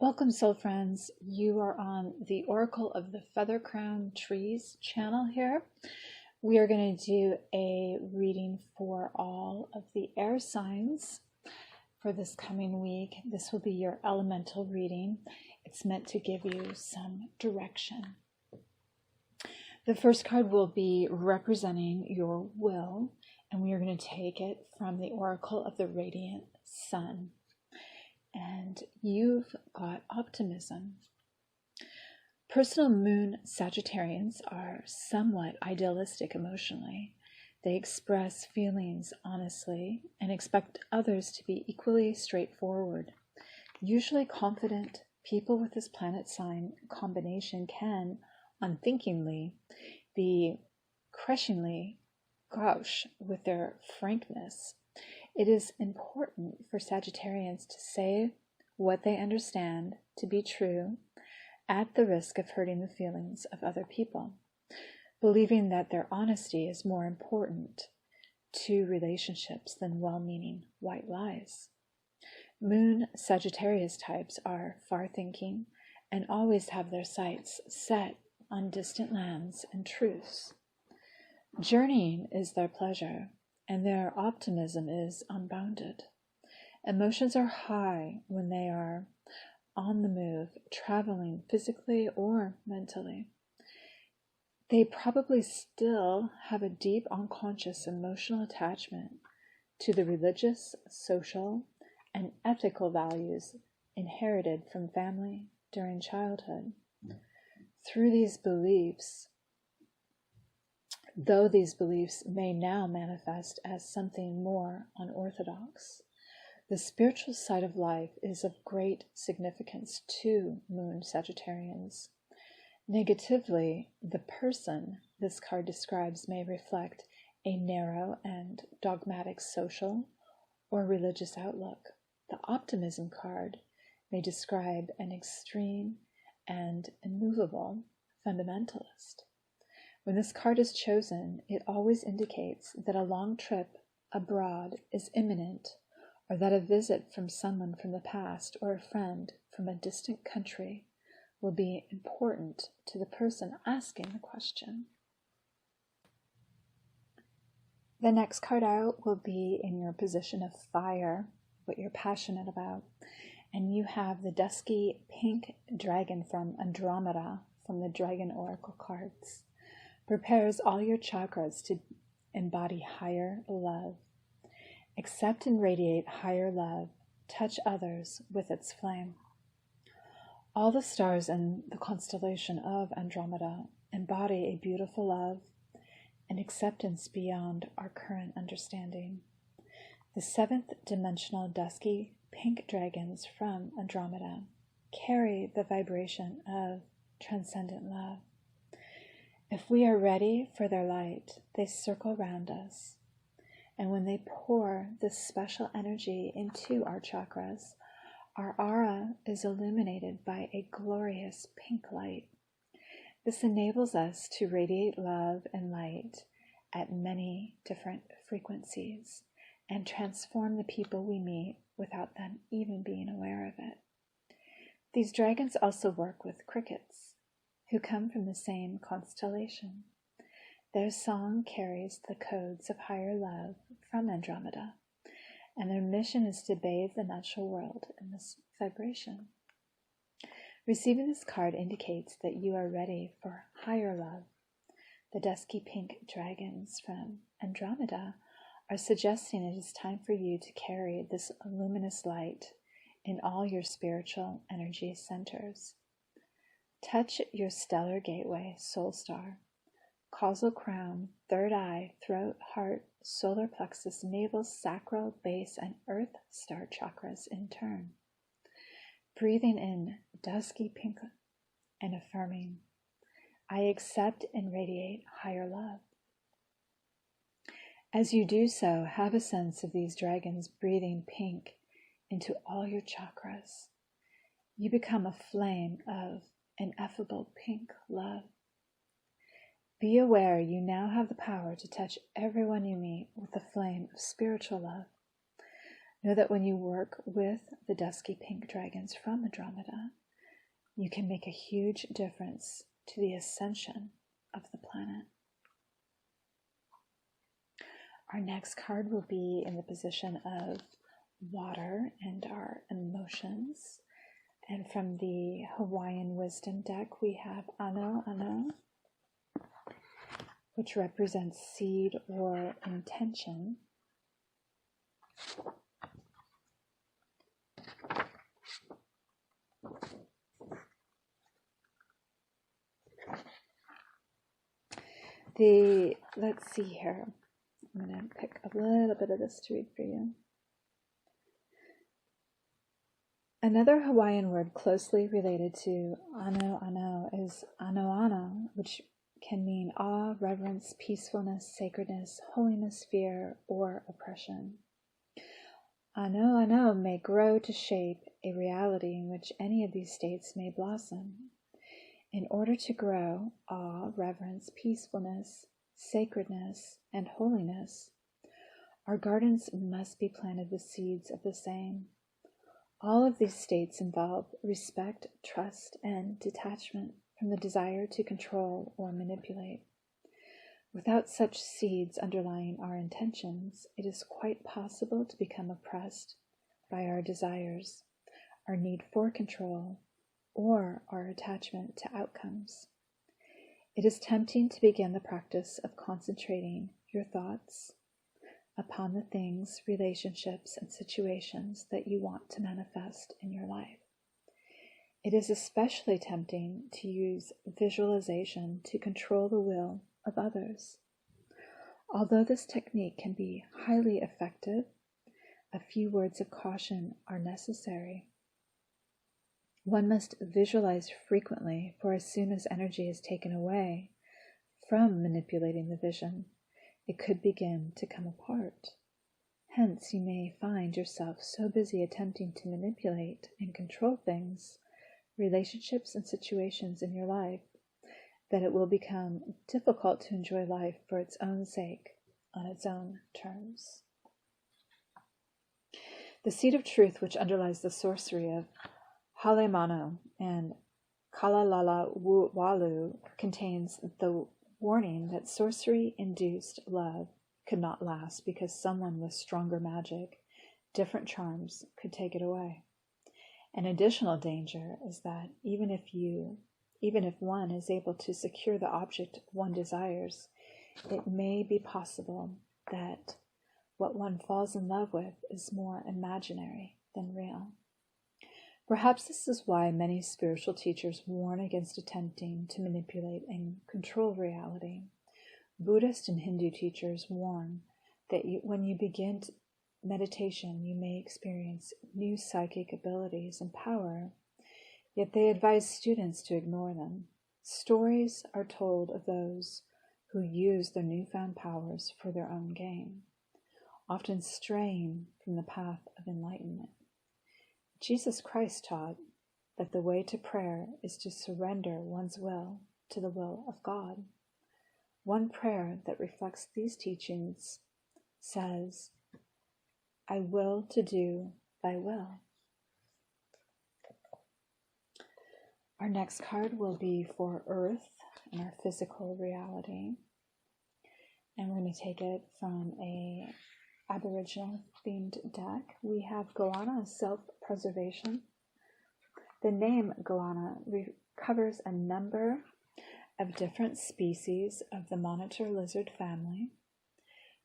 Welcome, soul friends. You are on the Oracle of the Feather Crown Trees channel here. We are going to do a reading for all of the air signs for this coming week. This will be your elemental reading. It's meant to give you some direction. The first card will be representing your will, and we are going to take it from the Oracle of the Radiant Sun. And you've got optimism. Personal moon Sagittarians are somewhat idealistic emotionally. They express feelings honestly and expect others to be equally straightforward. Usually confident people with this planet sign combination can, unthinkingly, be crushingly gauche with their frankness. It is important for Sagittarians to say what they understand to be true at the risk of hurting the feelings of other people, believing that their honesty is more important to relationships than well-meaning white lies. Moon Sagittarius types are far-thinking and always have their sights set on distant lands and truths. Journeying is their pleasure, and their optimism is unbounded. Emotions are high when they are on the move, traveling physically or mentally. They probably still have a deep unconscious emotional attachment to the religious, social, and ethical values inherited from family during childhood. Through these beliefs, though these beliefs may now manifest as something more unorthodox, the spiritual side of life is of great significance to Moon Sagittarians. Negatively, the person this card describes may reflect a narrow and dogmatic social or religious outlook. The optimism card may describe an extreme and immovable fundamentalist. When this card is chosen, it always indicates that a long trip abroad is imminent, or that a visit from someone from the past or a friend from a distant country will be important to the person asking the question. The next card out will be in your position of fire, what you're passionate about, and you have the dusky pink dragon from Andromeda from the Dragon Oracle cards. Prepares all your chakras to embody higher love. Accept and radiate higher love. Touch others with its flame. All the stars in the constellation of Andromeda embody a beautiful love and acceptance beyond our current understanding. The seventh dimensional dusky pink dragons from Andromeda carry the vibration of transcendent love. If we are ready for their light, they circle round us. And when they pour this special energy into our chakras, our aura is illuminated by a glorious pink light. This enables us to radiate love and light at many different frequencies and transform the people we meet without them even being aware of it. These dragons also work with crickets, who come from the same constellation. Their song carries the codes of higher love from Andromeda, and their mission is to bathe the natural world in this vibration. Receiving this card indicates that you are ready for higher love. The dusky pink dragons from Andromeda are suggesting it is time for you to carry this luminous light in all your spiritual energy centers. Touch your stellar gateway, soul star, causal crown, third eye, throat, heart, solar plexus, navel, sacral, base, and earth star chakras in turn. Breathing in dusky pink and affirming, I accept and radiate higher love. As you do so, have a sense of these dragons breathing pink into all your chakras. You become a flame of ineffable pink love. Be aware you now have the power to touch everyone you meet with the flame of spiritual love. Know that when you work with the dusky pink dragons from Andromeda, you can make a huge difference to the ascension of the planet. Our next card will be in the position of water and our emotions. And from the Hawaiian Wisdom deck, we have Ano Ano, which represents seed or intention. Let's see here. I'm going to pick a little bit of this to read for you. Another Hawaiian word closely related to ano ano is ano ano, which can mean awe, reverence, peacefulness, sacredness, holiness, fear, or oppression. Ano ano may grow to shape a reality in which any of these states may blossom. In order to grow awe, reverence, peacefulness, sacredness, and holiness, our gardens must be planted with seeds of the same. All of these states involve respect, trust, and detachment from the desire to control or manipulate. Without such seeds underlying our intentions, it is quite possible to become oppressed by our desires, our need for control, or our attachment to outcomes. It is tempting to begin the practice of concentrating your thoughts upon the things, relationships, and situations that you want to manifest in your life. It is especially tempting to use visualization to control the will of others. Although this technique can be highly effective, a few words of caution are necessary. One must visualize frequently, for as soon as energy is taken away from manipulating the vision, it could begin to come apart. Hence, you may find yourself so busy attempting to manipulate and control things, relationships, and situations in your life, that it will become difficult to enjoy life for its own sake, on its own terms. The seed of truth which underlies the sorcery of Halemano and Kalalala Walu contains the warning that sorcery-induced love could not last because someone with stronger magic, different charms, could take it away. An additional danger is that even if one is able to secure the object one desires, it may be possible that what one falls in love with is more imaginary than real. Perhaps this is why many spiritual teachers warn against attempting to manipulate and control reality. Buddhist and Hindu teachers warn that when you begin meditation, you may experience new psychic abilities and power, yet they advise students to ignore them. Stories are told of those who use their newfound powers for their own gain, often straying from the path of enlightenment. Jesus Christ taught that the way to prayer is to surrender one's will to the will of God. One prayer that reflects these teachings says, "I will to do thy will." Our next card will be for Earth and our physical reality. And we're going to take it from a Aboriginal themed deck. We have Goanna, self-preservation. The name Goanna covers a number of different species of the monitor lizard family,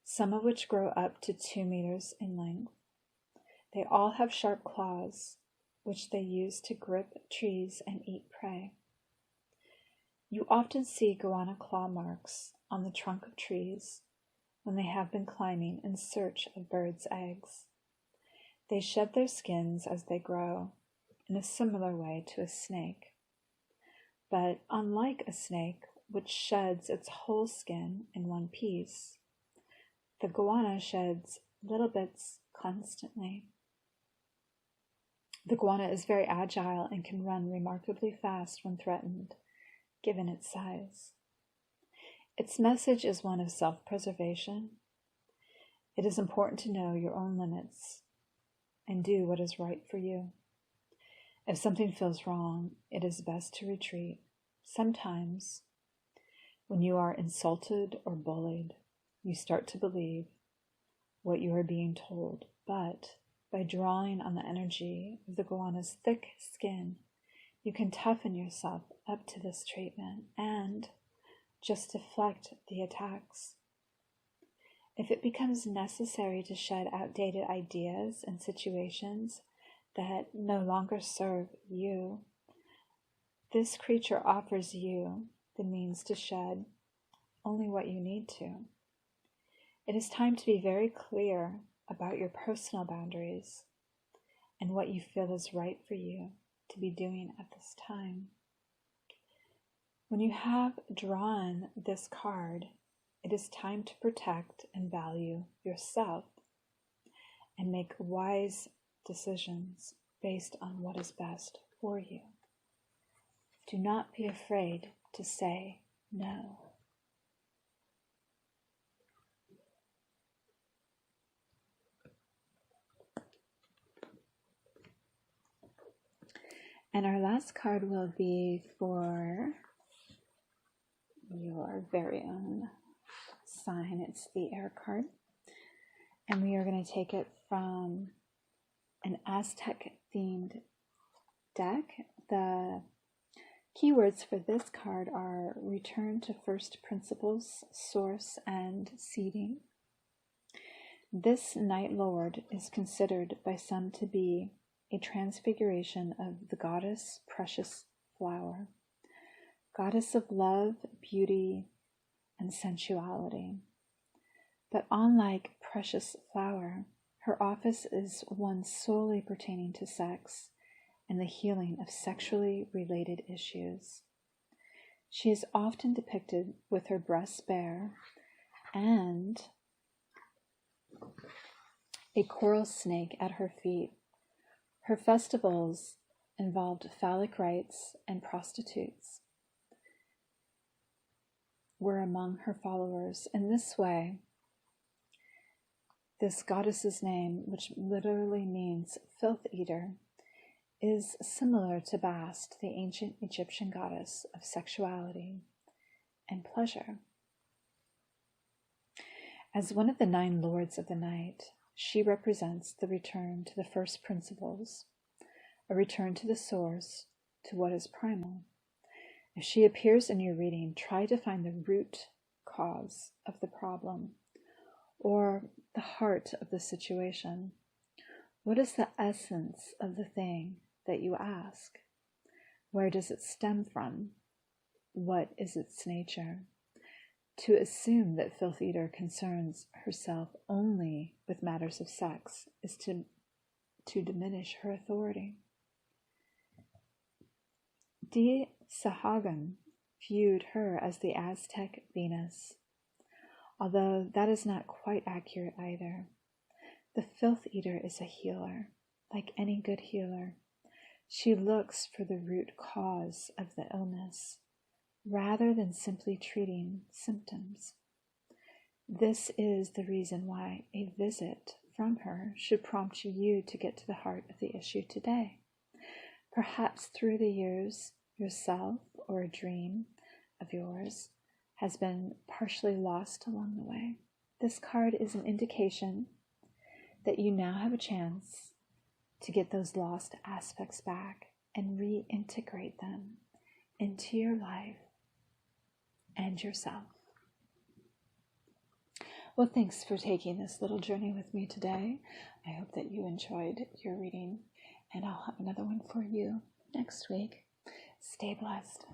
some of which grow up to 2 meters in length. They all have sharp claws, which they use to grip trees and eat prey. You often see goanna claw marks on the trunk of trees when they have been climbing in search of birds' eggs. They shed their skins as they grow, in a similar way to a snake. But unlike a snake, which sheds its whole skin in one piece, the goanna sheds little bits constantly. The goanna is very agile and can run remarkably fast when threatened, given its size. Its message is one of self-preservation. It is important to know your own limits and do what is right for you. If something feels wrong, it is best to retreat. Sometimes, when you are insulted or bullied, you start to believe what you are being told, but by drawing on the energy of the goanna's thick skin, you can toughen yourself up to this treatment and just deflect the attacks. If it becomes necessary to shed outdated ideas and situations that no longer serve you, this creature offers you the means to shed only what you need to. It is time to be very clear about your personal boundaries and what you feel is right for you to be doing at this time. When you have drawn this card, it is time to protect and value yourself and make wise decisions based on what is best for you. Do not be afraid to say no. And our last card will be for your very own sign. It's the air card. And we are going to take it from an Aztec-themed deck. The keywords for this card are return to first principles, source, and seeding. This Night Lord is considered by some to be a transfiguration of the goddess Precious Flower, goddess of love, beauty, and sensuality. But unlike Precious Flower, her office is one solely pertaining to sex and the healing of sexually related issues. She is often depicted with her breasts bare and a coral snake at her feet. Her festivals involved phallic rites, and prostitutes were among her followers. In this way, this goddess's name, which literally means filth eater, is similar to Bast, the ancient Egyptian goddess of sexuality and pleasure. As one of the 9 lords of the night, she represents the return to the first principles, a return to the source, to what is primal. If she appears in your reading, try to find the root cause of the problem or the heart of the situation. What is the essence of the thing that you ask? Where does it stem from? What is its nature? To assume that Filth Eater concerns herself only with matters of sex is to diminish her authority. D. Sahagan viewed her as the Aztec Venus, although that is not quite accurate either. The Filth Eater is a healer, like any good healer. She looks for the root cause of the illness, rather than simply treating symptoms. This is the reason why a visit from her should prompt you to get to the heart of the issue today. Perhaps through the years, yourself or a dream of yours has been partially lost along the way. This card is an indication that you now have a chance to get those lost aspects back and reintegrate them into your life and yourself. Well, thanks for taking this little journey with me today. I hope that you enjoyed your reading, and I'll have another one for you next week. Stay blessed.